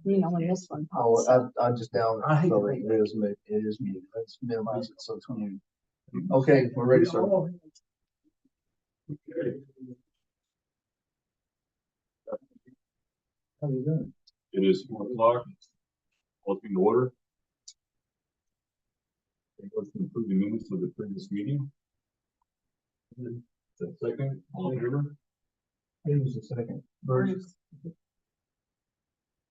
when this one Oh, pops. I just down. I hate to So think it is muted. Let's minimize it so it's muted. Okay, we're ready, sir. Okay. How you doing? It is 4 o'clock. Welcome to order. Let's approve the minutes of the previous meeting. The second, all in favor? It was the second. Bruce.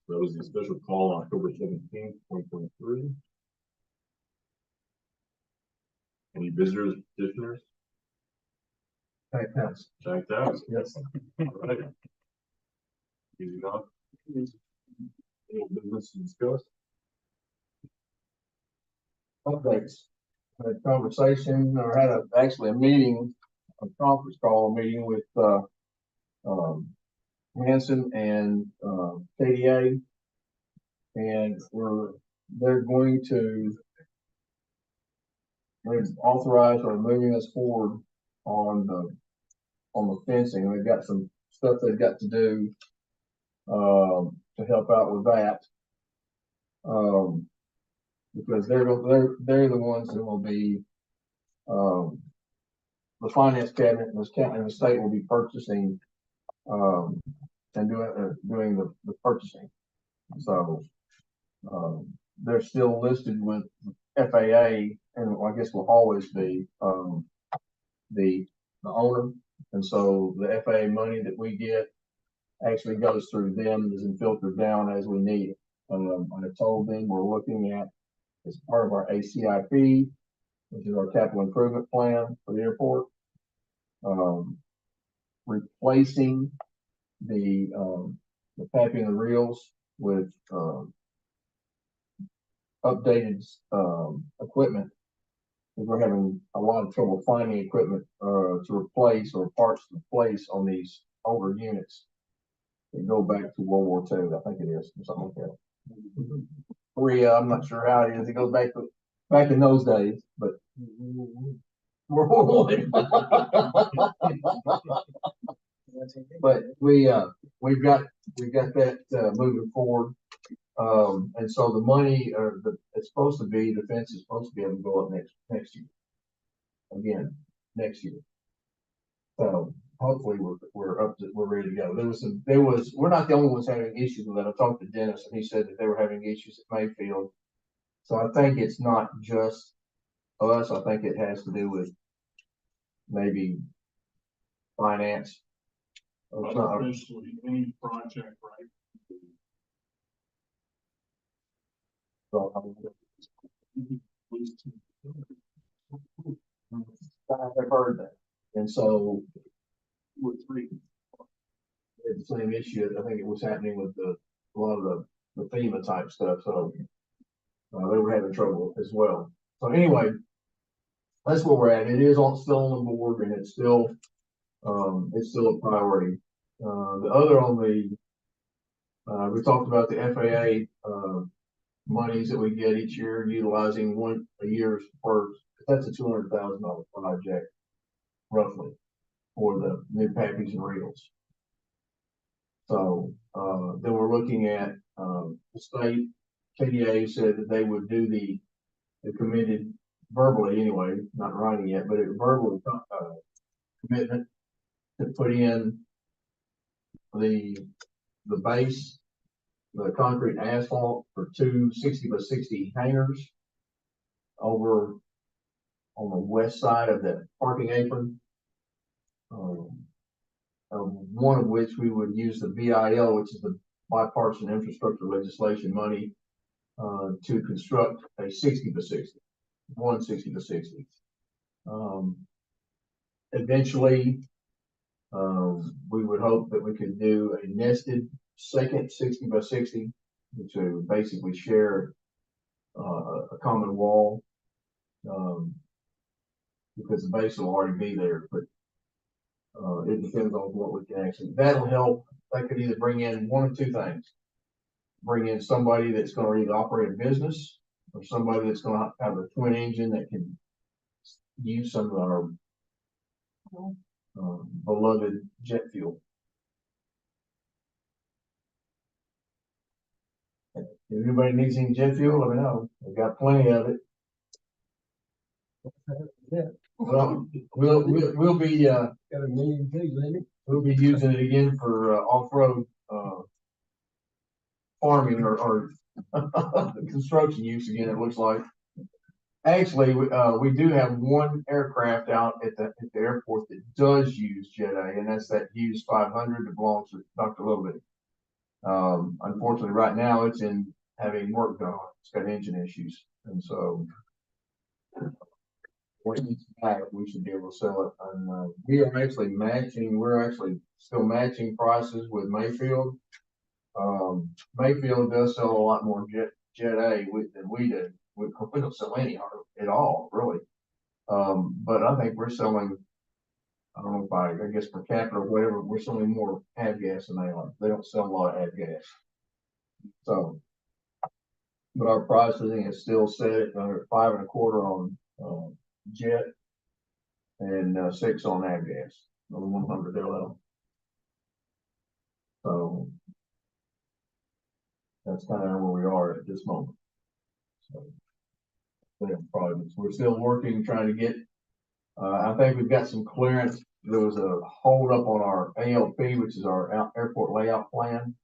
That was the special call on October 17th, 2023. Any visitors, petitioners? Back house. Checked out. Yes. All right. Easy enough. Any business to discuss? Updates. Had a conversation or had actually a meeting, a conference call meeting with, Hanson and, KDA. And they're going to, they've authorized or moving us forward on the fencing. They've got some stuff they've got to do, to help out with that. Because they're the ones that will be, the finance cabinet and the state will be purchasing, and doing the purchasing. So, they're still listed with FAA, and I guess will always be, the owner. And so the FAA money that we get actually goes through them and filtered down as we need it. I told them we're looking at, as part of our ACIP, which is our capital improvement plan for the airport, replacing the tapping the reels with updated equipment. We're having a lot of trouble finding equipment to replace or parts to replace on these older units. They go back to World War II, I think it is, or something like that. Korea, I'm not sure how it is. It goes back in those days, but but we've got that moving forward. And so the money, it's supposed to be, the fence is supposed to be able to go up next year. Again, next year. So hopefully we're ready to go. We're not the only ones having issues with that. I talked to Dennis and he said that they were having issues at Mayfield. So I think it's not just us. I think it has to do with maybe finance. Essentially, any project, right? So, I've heard that. And so With three. it's the same issue. I think it was happening with a lot of the FEMA type stuff. So they were having trouble as well. So anyway, that's where we're at. It is still on the board, and it's still a priority. The other on we talked about the FAA monies that we get each year, utilizing a year's worth. That's a $200,000 project, roughly, for the new pappies and reels. So then we're looking at the state. KDA said that they would do the committed verbally anyway, not writing yet, but it verbal commitment to put in the base, the concrete asphalt for 2 60-by-60 hangars over on the west side of the parking apron. One of which we would use the BIL, which is the bipartisan infrastructure legislation money, to construct a 60-by-60, 1 60-by-60. Eventually, we would hope that we could do a nested second 60-by-60, which would basically share a common wall, because the base will already be there, but it depends on what we can actually. That'll help. That could either bring in one of two things: bring in somebody that's going to either operate a business, or somebody that's going to have a twin engine that can use some of our beloved jet fuel. If anybody needs any jet fuel, let me know. We've got plenty of it. Well, we'll be, Got a million pigs in it. we'll be using it again for, off-road, farming or construction use again, it looks like. Actually, we do have one aircraft out at the airport that does use Jet A, and that's that Hughes 500 that belongs to Dr. Littleby. Unfortunately, right now it's having work done on it. It's got engine issues, and so when it's back, we should be able to sell it. And we are actually matching. We're actually still matching prices with Mayfield. Mayfield does sell a lot more Jet A than we do. We don't sell any at all, really. But I think we're selling, I don't know if I guess per capita or whatever, we're selling more avgas than they are. They don't sell a lot of avgas. So, but our pricing is still set at $5.25 on jet and $6 on avgas on the 100 LL. So that's kind of where we are at this moment. So, projects. We're still working, trying to get, I think we've got some clearance. There was a hold up on our ALP, which is our airport layout plan.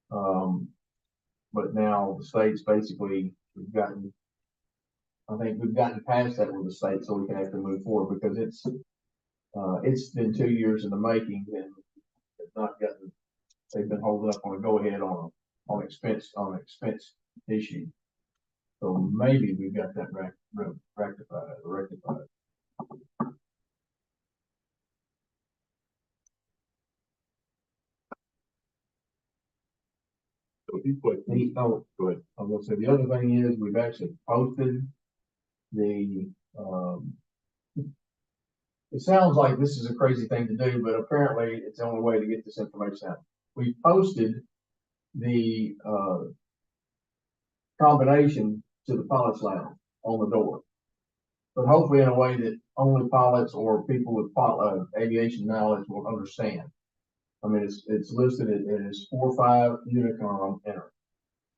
But now the state's basically, I think we've gotten past that with the state, so we can actually move forward because it's been 2 years in the making and it's not gotten, they've been holding up on a go ahead on expense issue. So maybe we've got that rectified. So he put, Oh, go ahead. I was gonna say, the other thing is, we've actually posted it sounds like this is a crazy thing to do, but apparently it's the only way to get this information out. We posted the, combination to the pilot's lounge on the door. But hopefully in a way that only pilots or people with aviation knowledge will understand. I mean, it's listed as 4-5 Unicom enter.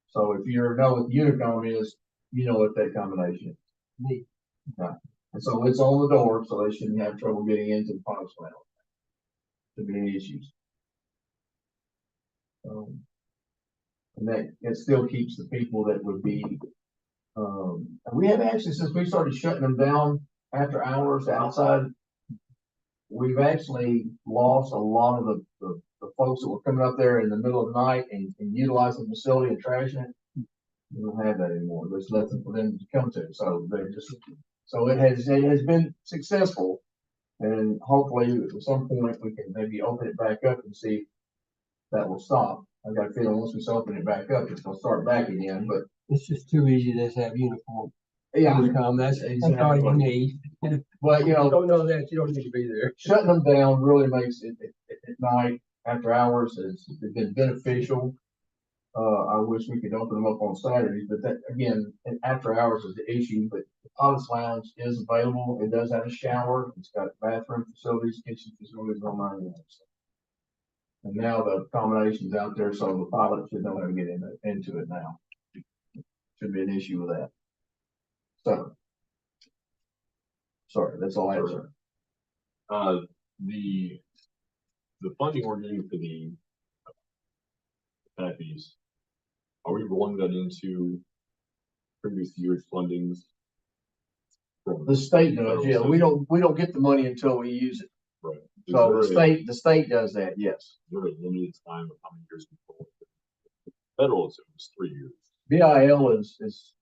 So if you know what the Unicom is, you know what that combination is. Neat. Okay. And so it's on the door, so they shouldn't have trouble getting into the pilot's lounge. There be any issues. And that it still keeps the people that would be. We have actually, since we started shutting them down after hours outside, we've actually lost a lot of the folks that were coming up there in the middle of the night and utilizing the facility and trashing it. We don't have that anymore. There's nothing for them to come to. So it has been successful, and hopefully at some point we can maybe open it back up and see if that will stop. I got a feeling once we open it back up, it's gonna start back again, but It's just too easy to just have uniform. yeah. Unicom, that's all you need. But, you know, Don't know that, you don't need to be there. shutting them down really makes it at night, after hours, it's been beneficial. I wish we could open them up on Saturdays, but that, again, after hours is the issue, but the pilot's lounge is available. It does have a shower. It's got bathroom facilities, kitchen facilities, all nine yards. And now the combination's out there, so the pilot should know how to get into it now. Should be an issue with that. So, sorry, that's all I have, sir. The funding we're getting for the fees, are we rolling that into previous year's fundings? The state does, yeah. We don't get the money until we use it. Right. So the state does that, yes. Is there a limited time of how many years before? Federal is 3 years. BIL is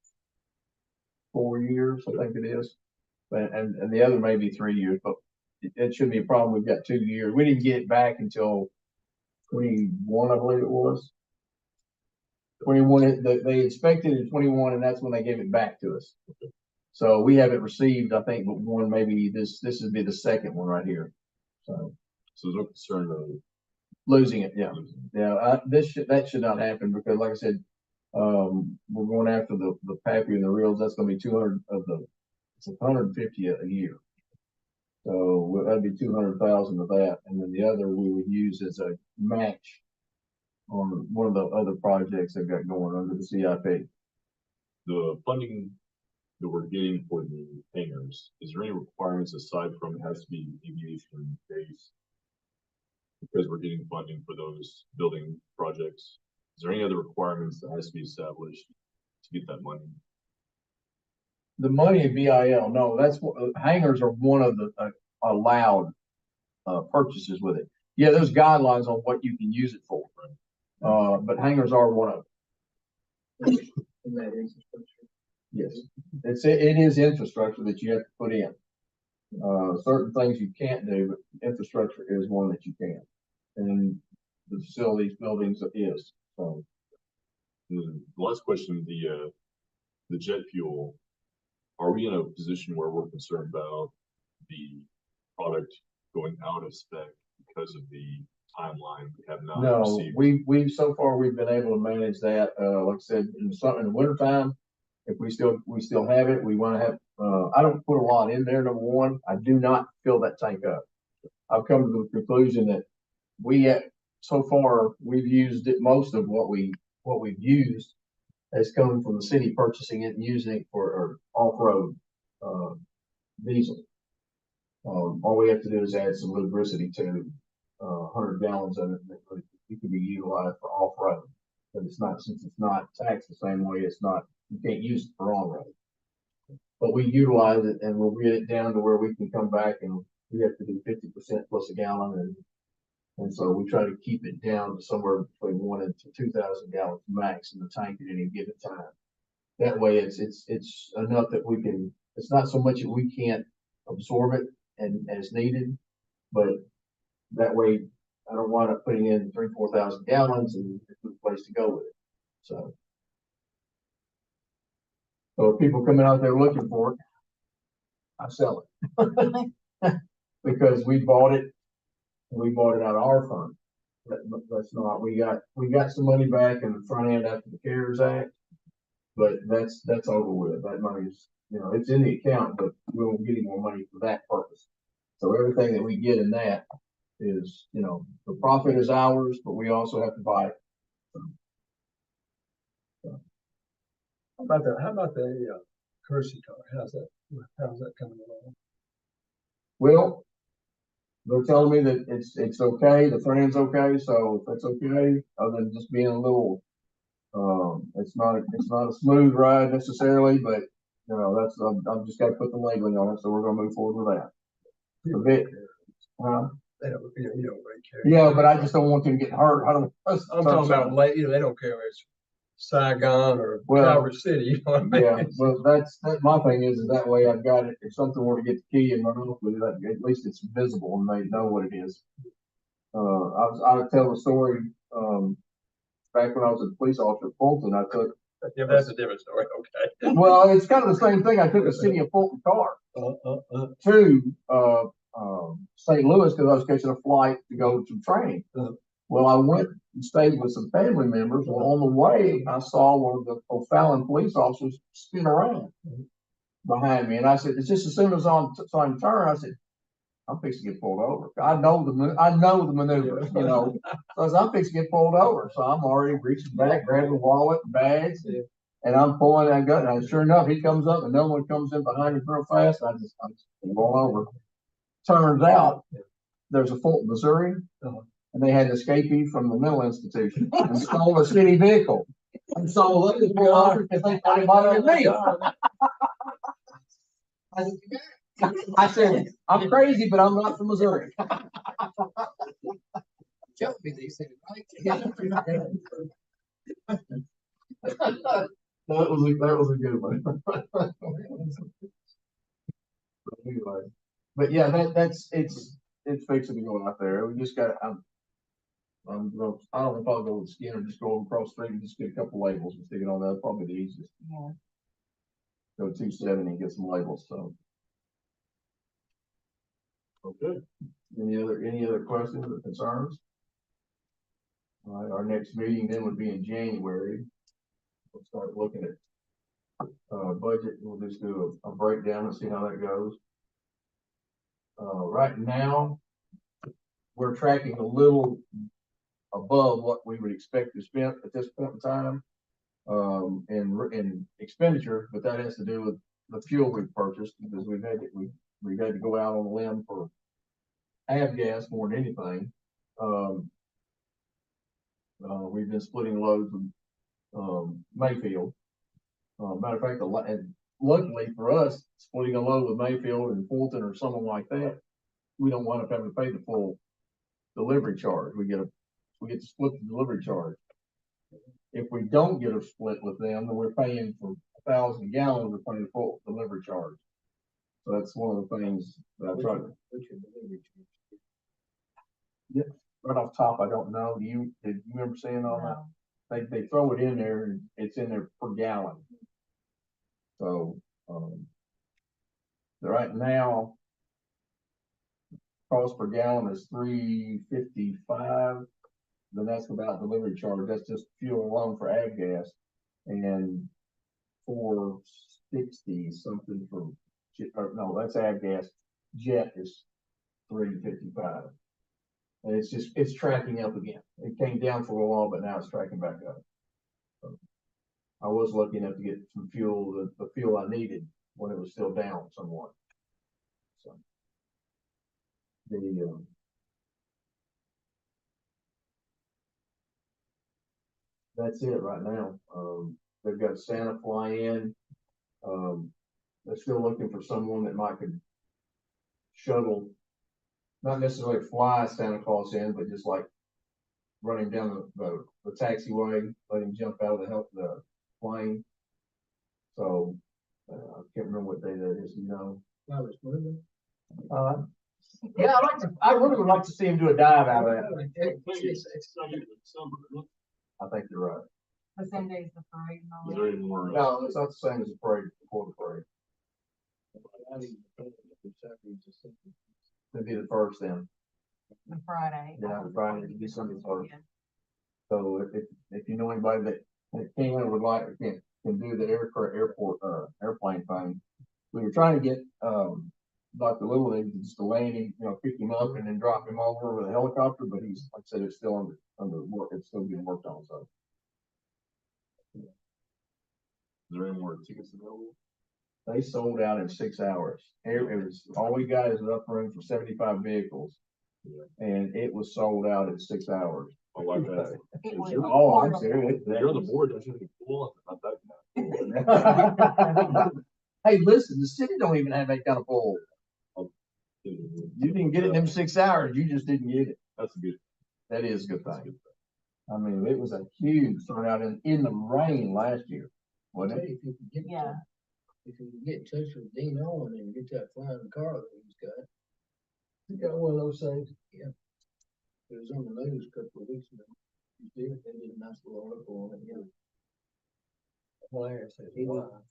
4 years, I think it is. And the other may be 3 years, but it shouldn't be a problem. We've got 2 years. We didn't get it back until 21, I believe it was. 21, they inspected in 21, and that's when they gave it back to us. Okay. So we haven't received, I think, but one, maybe this would be the second one right here. So there's no concern of losing it. Yeah. Yeah. That should not happen because, like I said, we're going after the Pappy and the reels. That's going to be 200 it's 150 a year. So that'd be 200,000 of that. And then the other we would use as a match on one of the other projects they've got going under the CIP. The funding that we're getting for the hangars, is there any requirements aside from it has to be aviation based? Because we're getting funding for those building projects, is there any other requirements that has to be established to get that money? The money in BIL, no, that's what, hangars are one of the allowed purchases with it. Yeah, there's guidelines on what you can use it for. But hangars are one of them. Yes, it is infrastructure that you have to put in. Certain things you can't do, but infrastructure is one that you can. And the facilities, buildings is, so. The last question, the jet fuel, are we in a position where we're concerned about the product going out of spec because of the timeline we have not No, received? we've so far we've been able to manage that. Like I said, in the wintertime, if we still have it, we want to have. I don't put a lot in there. Number one, I do not fill that tank up. I've come to the conclusion that so far we've used it. Most of what we've used has come from the city purchasing it and using it for off-road diesel. All we have to do is add some lubricity to 100 gallons of it. It can be utilized for off-road, but since it's not taxed the same way. You can't use it for on-road. But we utilize it and we'll get it down to where we can come back and we have to do 50% plus a gallon, and so we try to keep it down to somewhere between 1,000 and 2,000 gallons max in the tank at any given time. That way, it's enough that we can. It's not so much that we can't absorb it and as needed, but that way I don't wind up putting in 3,000-4,000 gallons and it's a place to go with it. So if people coming out there looking for it, I sell it because we bought it out of our fund. That's not, we got some money back in the front end after the CARES Act, but that's over with. That money's, it's in the account, but we won't get any more money for that purpose. So everything that we get in that is, the profit is ours, but we also have to buy it. How about the courtesy car? How's that coming along? Well, they're telling me that it's okay. The front end's okay, so if that's okay, other than just being a little, it's not a smooth ride necessarily, but that's I've just got to put the labeling on it, so we're gonna move forward with that. A bit, They don't, you don't really care. yeah, but I just don't want them to get hurt. I'm talking about they don't care if it's Saigon or Calvert City. You know what I mean? Yeah, well, that's my thing is that way I've got it. If something were to get the key and run off with it, at least it's visible and they know what it is. I tell the story. Back when I was a police officer at Fulton, I took. Yeah, that's a different story. Okay. Well, it's kind of the same thing. I took a city of Fulton car to St. Louis because I was catching a flight to go to training. Well, I went and stayed with some family members. Well, on the way, I saw one of the O'Fallon police officers spin around behind me, and I said, "It's just as soon as I turn." I said, "I'm fixing to get pulled over. I know the maneuvers, So I said, I'm fixing to get pulled over, so I'm already reaching back, grabbing the wallet, bags, and I'm pulling that gun. And sure enough, he comes up, and no one comes in behind him real fast. I'm just roll over. Turns out there's a Fulton, Missouri. And they had an escapee from the mental institution and stole a city vehicle. And so they just pulled over because they thought it might have been me. I said, I'm crazy, but I'm not from Missouri. Tell me these things, right? That was a good one. Anyway, but yeah, it's fixing to go out there. We just got. I don't know if I'll go with the skin or just go across the street and just get a couple labels and stick it on that. Probably the easiest. Yeah. Go 270 and get some labels. So. Okay. Any other questions or concerns? All right. Our next meeting then would be in January. We'll start looking at budget. We'll just do a breakdown and see how that goes. Right now, we're tracking a little above what we would expect to spend at this point in time. In expenditure, but that has to do with the fuel we've purchased, because we've had to go out on a limb for avgas more than anything. We've been splitting loads with, Mayfield. Matter of fact, and luckily for us, splitting a load with Mayfield and Fulton or someone like that, we don't wind up having to pay the full delivery charge. We get to split the delivery charge. If we don't get a split with them, then we're paying for 1,000 gallons, we're paying the full delivery charge. So that's one of the things that I try to. Yeah, right off top, I don't know. Did you remember seeing all that? They throw it in there and it's in there per gallon. So, right now, cost per gallon is $3.55. Then that's without delivery charge. That's just fuel alone for avgas, and $4.60 something for no, that's avgas. Jet is $3.55, and it's tracking up again. It came down for a while, but now it's tracking back up. So I was lucky enough to get some fuel, the fuel I needed when it was still down somewhat. So that's it right now. They've got Santa fly in. They're still looking for someone that might could shuttle, not necessarily fly Santa Claus in, but just like running down the taxiway, let him jump out of the plane. So I can't remember what day that is. You know. Yeah, I really would like to see him do a dive out of that. I think you're right. The same day as the parade and all Is that. there any more? No, it's not the same as the parade, before the parade. It'd be the first then. The Friday. Yeah, the Friday, it'd be Sunday first. Yeah. So if you know anybody that can or would like, or can do the airplane thing, we were trying to get, Dr. Little just to land him, pick him up and then drop him over with a helicopter, but he's, like I said, it's still under work, it's still being worked on, so. Is there any more tickets available? They sold out in 6 hours. It was, all we got is enough room for 75 vehicles. Yeah. And it was sold out in 6 hours. I like that. It was Oh, I'm horrible. serious. You're the board, that should be cool. Not that bad. Hey, listen, the city don't even have that kind of pull. You didn't get it in them 6 hours, you just didn't get it. That's a good. That is a good That's a thing. good I mean, it was a huge turnout in the rain last year, wasn't it? If you can get, Yeah. if you can get in touch with Dean Owen and get that flying car that he's got, You got one of those things. it was on the news a couple of weeks ago. They did a nice little article on it, yeah. Blair says, He "Why?" was-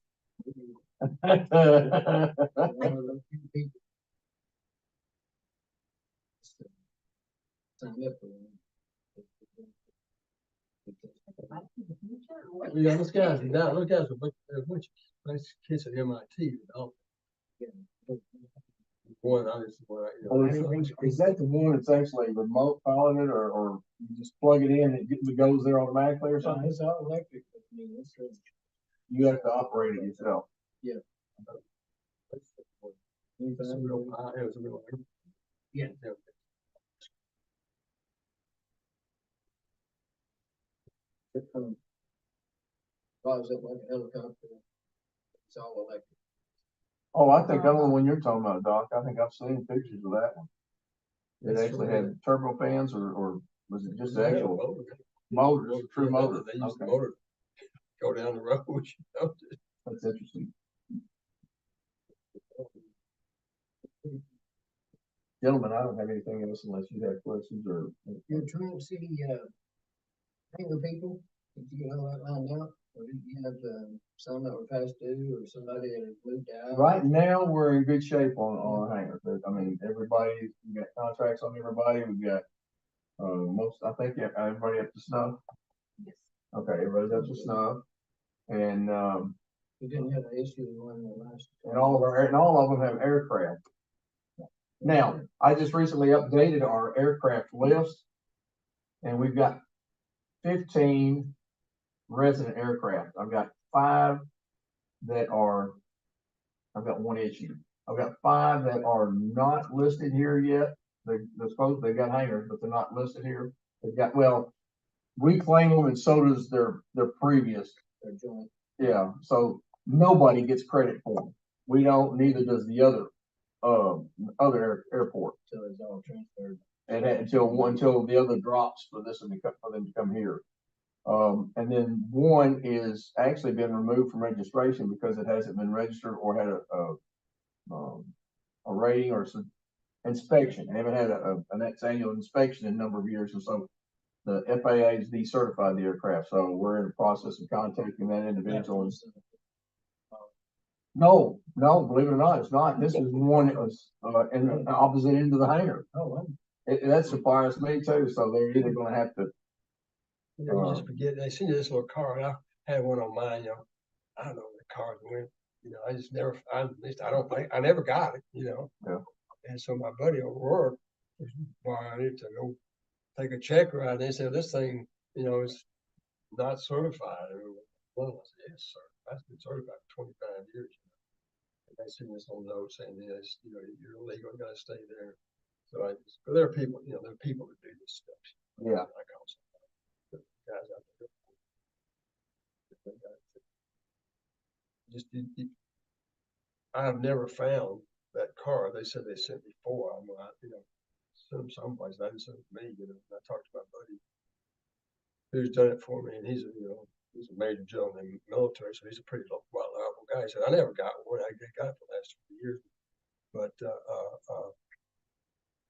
One of those few people. Signed up for one. Yeah, those guys, those guys are a bunch of nice kids at MIT. One, I just, Oh, is that the one that's actually remote piloted, or you just plug it in and it goes there automatically or something? It's all electric, but I mean, it's, You have to operate it yourself. It was a real. Yeah. flies up like a helicopter. It's all electric. Oh, I think I know the one you're talking about, Doc. I think I've seen pictures of that one. It That's actually right. had turbo fans, or was it just the Yeah, actual motor. motors, true motor? They use the Okay. motor, to go down the road, That's interesting. Gentlemen, I don't have anything else unless you have questions or. Your Trinity City, hangar people, did you get all that lined out? Or did you have, some that were past due or somebody that had moved out? Right now, we're in good shape on hangers. I mean, everybody, we got contracts on everybody. We've got, I think everybody up to snuff. Yes. Okay, everybody's up to snuff. And, We didn't have an issue with one of the last. and all of them have aircraft. Now, I just recently updated our aircraft list. And we've got 15 resident aircraft. I've got 5 that are, I've got 1 issue. I've got 5 that are not listed here yet. They're supposed, they've got hangars, but they're not listed here. They've got, well, we claim them and so does their previous. They're joint, Yeah, so nobody gets credit for them. We don't, neither does the other airport. so it's all transferred. And until the other drops for this one for them to come here. And then one is actually been removed from registration because it hasn't been registered or had a rating or some inspection. They haven't had an annual inspection in a number of years, and so the FAA has decertified the aircraft. So we're in the process of contacting that individual. And no, believe it or not, it's not. This is one that was in the opposite end of the hangar. Oh, wow. That surprised me too. So they're either going to have to. You know, you just forget, they send you this little car, and I had one on mine, you know, I don't know where the cars went, you know, I just never, at least I don't think, I never got it, you know? Yeah. And so my buddy over work, boy, I need to go take a check ride, and they said, this thing, you know, is not certified. Well, I said, yes, sir, that's been certified for 25 years. You know? And they send this little note saying, yes, you know, you're illegal, you gotta stay there. So I just, but there are people, you know, there are people that do this stuff. Yeah. I call some guys out there. Just, I've never found that car. They said they sent me 4. I'm like, you know, sent them someplace. They didn't send it to me, you know. And I talked to my buddy who's done it for me, and he's a, you know, he's a major general in the military, so he's a pretty reliable guy. He said, I never got one. I got it for the last 20 years. But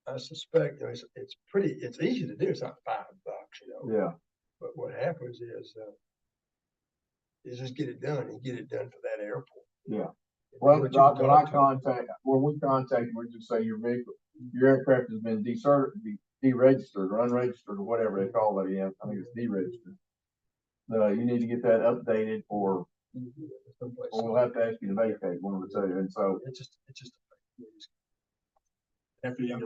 I suspect, you know, it's easy to do. It's like $5, you know. Yeah. But what happens is just get it done and get it done for that airport. Yeah. Well, What you Doc, when talk to- we contact, we just say your vehicle, your aircraft has been deregistered or unregistered or whatever they call it again. I think it's deregistered. You need to get that updated or someplace. we'll have to ask you to vacate one of the two. And so, It's just. FAA,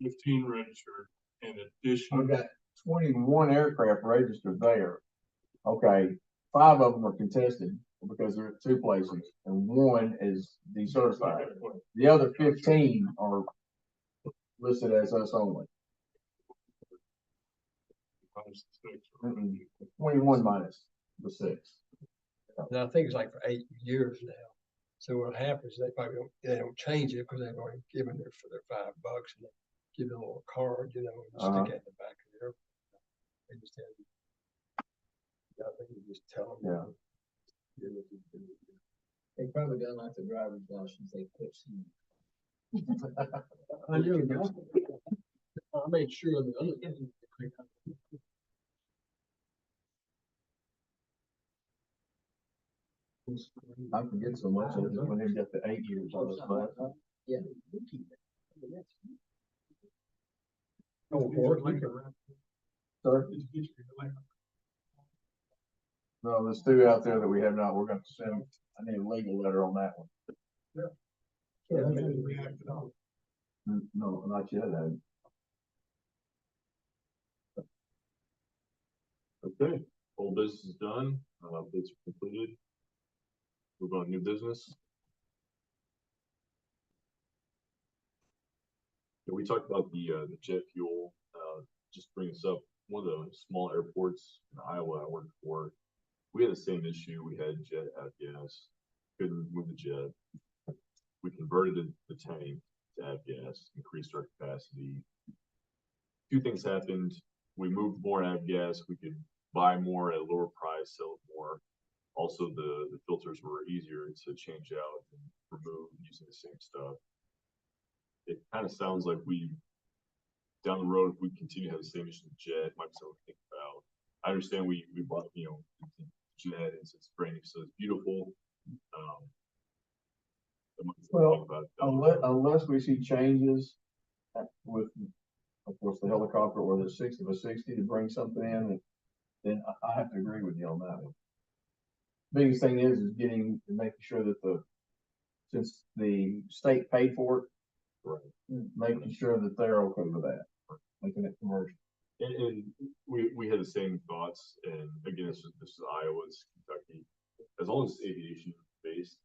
15 registered in we've addition. got 21 aircraft registered there. Okay, 5 of them are contested because they're at 2 places and 1 is decertified. The other 15 are listed as us only. 21 minus the 6. And I think it's like for 8 years now. So what happens, they don't change it because they've already given it for their $5 and they give them a little card, you know, and stick it in the back of their. They just have. I think you just tell them. Yeah. They probably done like the driver's license, they put some. I knew that. I made sure the other. I forget so much. I just went and got the 8 years on this class. Yeah. Sir? No, there's 2 out there that we have not. We're going to send. I need a legal letter on that one. No, not yet. Okay, old business is done, updates are completed. Move on to new business. Yeah, we talked about the jet fuel, just bring this up, one of the small airports in Iowa I worked for, we had the same issue, we had jet avgas, couldn't move the jet. We converted the tank to avgas, increased our capacity. 2 things happened, we moved more avgas, we could buy more at a lower price, sell it more. Also, the filters were easier to change out and remove using the same stuff. It kind of sounds like down the road, if we continue to have the same issue with jet, might be something to think about. I understand we bought, you know, jet, it's brand new, so it's beautiful. Well, unless we see changes with, of course, the helicopter or the 60 by 60 to bring something in, then I have to agree with you on that one. Biggest thing is making sure that since the state paid for it, right, making sure that they're okay with that, making it commercial. And we had the same thoughts, and again, this is Iowa, it's Kentucky. As long as it's aviation based,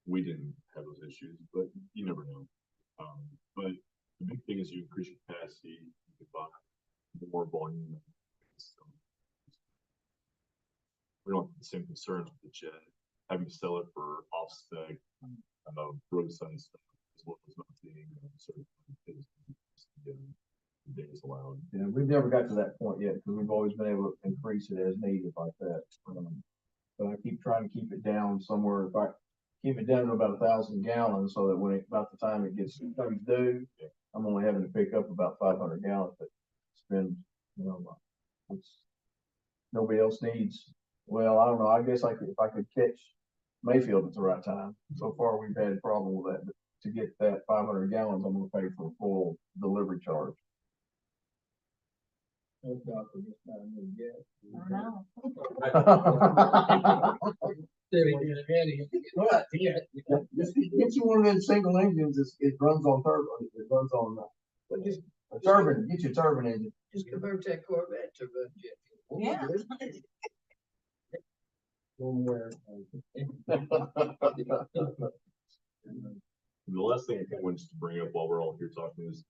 we didn't have those issues, but you never know. But the big thing is you increase your capacity, you can buy more volume. So we don't have the same concerns with the jet, having to sell it for off-spec, roadside stuff, as well as not being certified. Days allowed. Yeah, we've never got to that point yet, because we've always been able to increase it as needed like that. But I keep trying to keep it down somewhere, if I keep it down to about 1,000 gallons, so that when about the time it comes due, I'm only having to pick up about 500 gallons, but it's been, it's, nobody else needs. Well, I don't know, I guess if I could catch Mayfield at the right time. So far, we've had a problem with that, but to get that 500 gallons, I'm gonna pay for a full delivery charge. No doctor, just not a new jet. I know. What? Yeah. Just get you one of them single engines, it runs on turbo, it runs on, Well, just a turbine, get your turbine engine. convert that Corvette to run jet fuel. Yeah. Somewhere. And the last thing I wanted to bring up while we're all here talking is,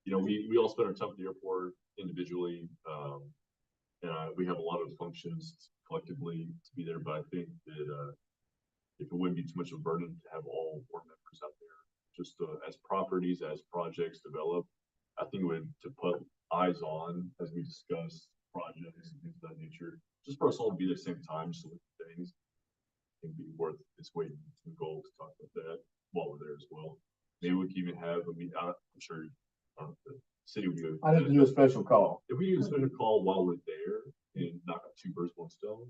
we all spend our time at the airport individually. We have a lot of functions collectively to be there, but I think that, if it wouldn't be too much of a burden to have all board members out there, just as properties, as projects develop, I think it would to put eyes on as we discuss projects and things of that nature, just for us all to be there at the same time, just to look at things. It'd be worth its weight in gold to talk about that while we're there as well. Maybe we can even have, I'm sure, the city would do. I have to do a special call. If we do a special call while we're there and knock out 2 birds, 1 stone.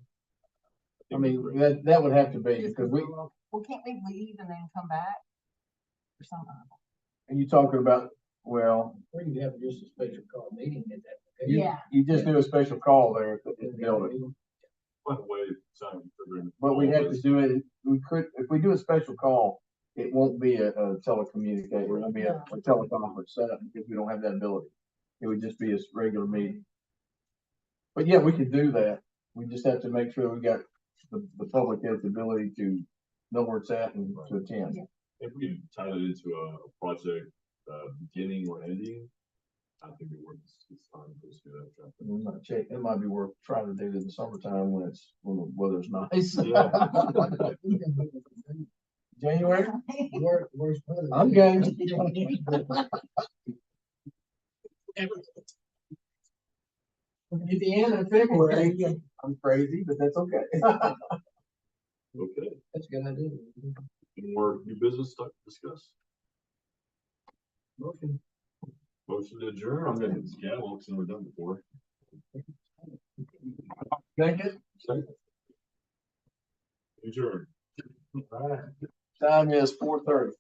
I mean, that would have to be, because Well, can't we leave and then come back? Or something? and you talking about, well, We can have just a special call meeting at that. you, Yeah. you just do a special call there at the building. By the way, sign agreement. But we have to do it, if we do a special call, it won't be a telecommunicator, it won't be a teleconference setup, because we don't have that ability. It would just be a regular meeting. But yeah, we could do that. We just have to make sure we got the public has the ability to know where it's at and to attend. Yeah. If we tie it into a project, beginning or ending, I think it works. It's time for us to do that. Traffic. We might check, it might be worth trying to do it in the summertime when the weather's nice. Yeah. January, Worst weather. I'm game. At the end of February, I'm crazy, but that's okay. Okay. That's a good idea. Any more new business stuff to discuss? Motion. Motion to adjourn. I'm gonna hit this gavel because we're done before. Second, Adjourn. time is 4:30.